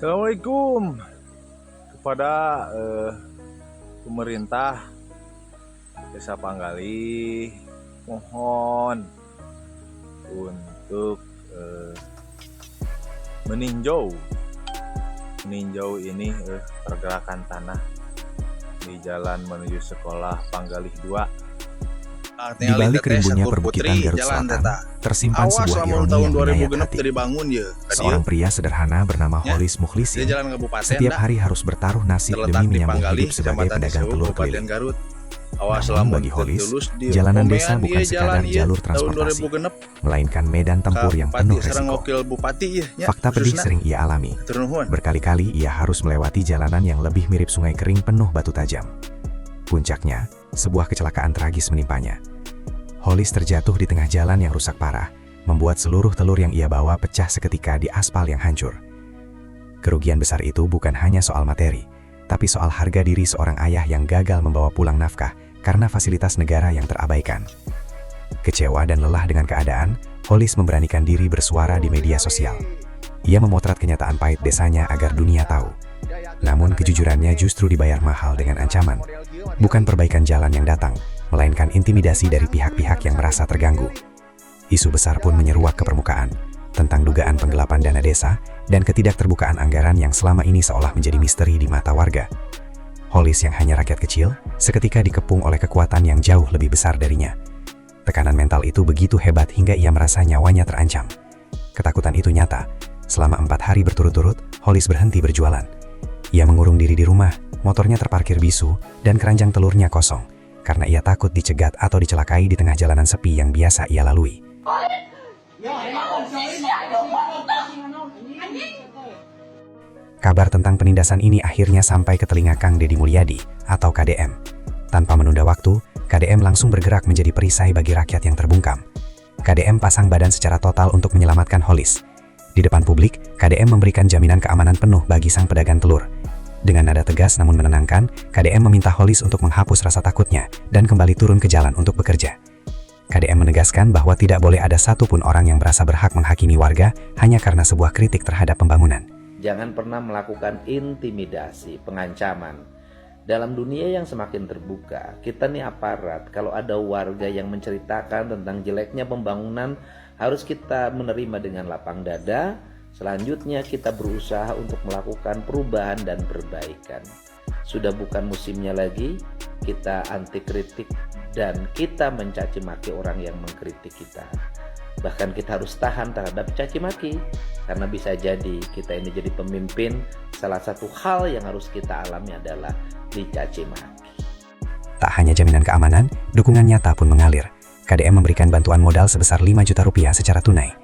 Assalamualaikum kepada pemerintah Desa Panggalih, mohon untuk meninjau ini pergerakan tanah di jalan menuju sekolah Panggalih 2. Di balik rimbunnya perbukitan Garut Selatan, tersimpan sebuah ironi yang menyayat hati. Seorang pria sederhana bernama Holis Mukhlisi setiap hari harus bertaruh nasib demi menyambung hidup sebagai pedagang telur keliling. Namun bagi Holis, jalanan desa bukan sekadar jalur transportasi, melainkan medan tempur yang penuh resiko. Fakta pedih sering ia alami. Berkali-kali ia harus melewati jalanan yang lebih mirip sungai kering penuh batu tajam. Puncaknya, sebuah kecelakaan tragis menimpanya. Holis terjatuh di tengah jalan yang rusak parah, membuat seluruh telur yang ia bawa pecah seketika di aspal yang hancur. Kerugian besar itu bukan hanya soal materi, tapi soal harga diri seorang ayah yang gagal membawa pulang nafkah karena fasilitas negara yang terabaikan. Kecewa dan lelah dengan keadaan, Holis memberanikan diri bersuara di media sosial. Ia memotret kenyataan pahit desanya agar dunia tahu. Namun kejujurannya justru dibayar mahal dengan ancaman. Bukan perbaikan jalan yang datang, melainkan intimidasi dari pihak-pihak yang merasa terganggu. Isu besar pun menyeruak ke permukaan, tentang dugaan penggelapan dana desa dan ketidakterbukaan anggaran yang selama ini seolah menjadi misteri di mata warga. Holis yang hanya rakyat kecil, seketika dikepung oleh kekuatan yang jauh lebih besar darinya. Tekanan mental itu begitu hebat hingga ia merasa nyawanya terancam. Ketakutan itu nyata. Selama 4 hari berturut-turut, Holis berhenti berjualan. Ia mengurung diri di rumah, motornya terparkir bisu, dan keranjang telurnya kosong, karena ia takut dicegat atau dicelakai di tengah jalanan sepi yang biasa ia lalui. Kabar tentang penindasan ini akhirnya sampai ke telinga Kang Deddy Mulyadi, atau KDM. Tanpa menunda waktu, KDM langsung bergerak menjadi perisai bagi rakyat yang terbungkam. KDM pasang badan secara total untuk menyelamatkan Holis. Di depan publik, KDM memberikan jaminan keamanan penuh bagi sang pedagang telur. Dengan nada tegas namun menenangkan, KDM meminta Holis untuk menghapus rasa takutnya dan kembali turun ke jalan untuk bekerja. KDM menegaskan bahwa tidak boleh ada satupun orang yang merasa berhak menghakimi warga hanya karena sebuah kritik terhadap pembangunan. Jangan pernah melakukan intimidasi, pengancaman. Dalam dunia yang semakin terbuka, kita nih aparat, kalau ada warga yang menceritakan tentang jeleknya pembangunan, harus kita menerima dengan lapang dada. Selanjutnya kita berusaha untuk melakukan perubahan dan perbaikan. Sudah bukan musimnya lagi, kita anti kritik dan kita mencaci maki orang yang mengkritik kita. Bahkan kita harus tahan terhadap caci maki, karena bisa jadi kita ini jadi pemimpin, salah satu hal yang harus kita alami adalah dicaci maki. Tak hanya jaminan keamanan, dukungan nyata pun mengalir. KDM memberikan bantuan modal sebesar 5 juta rupiah secara tunai.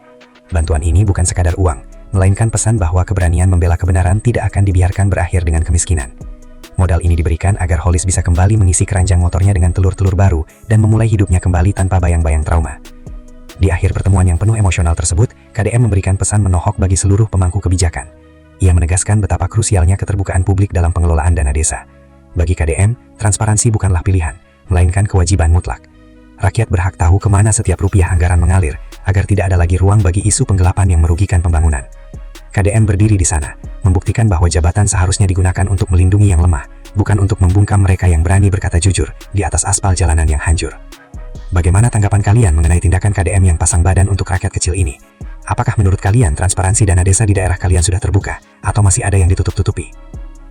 Bantuan ini bukan sekadar uang, melainkan pesan bahwa keberanian membela kebenaran tidak akan dibiarkan berakhir dengan kemiskinan. Modal ini diberikan agar Holis bisa kembali mengisi keranjang motornya dengan telur-telur baru dan memulai hidupnya kembali tanpa bayang-bayang trauma. Di akhir pertemuan yang penuh emosional tersebut, KDM memberikan pesan menohok bagi seluruh pemangku kebijakan. Ia menegaskan betapa krusialnya keterbukaan publik dalam pengelolaan dana desa. Bagi KDM, transparansi bukanlah pilihan, melainkan kewajiban mutlak. Rakyat berhak tahu kemana setiap rupiah anggaran mengalir, agar tidak ada lagi ruang bagi isu penggelapan yang merugikan pembangunan. KDM berdiri di sana, membuktikan bahwa jabatan seharusnya digunakan untuk melindungi yang lemah, bukan untuk membungkam mereka yang berani berkata jujur di atas aspal jalanan yang hancur. Bagaimana tanggapan kalian mengenai tindakan KDM yang pasang badan untuk rakyat kecil ini? Apakah menurut kalian transparansi dana desa di daerah kalian sudah terbuka, atau masih ada yang ditutup-tutupi?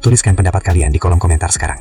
Tuliskan pendapat kalian di kolom komentar sekarang.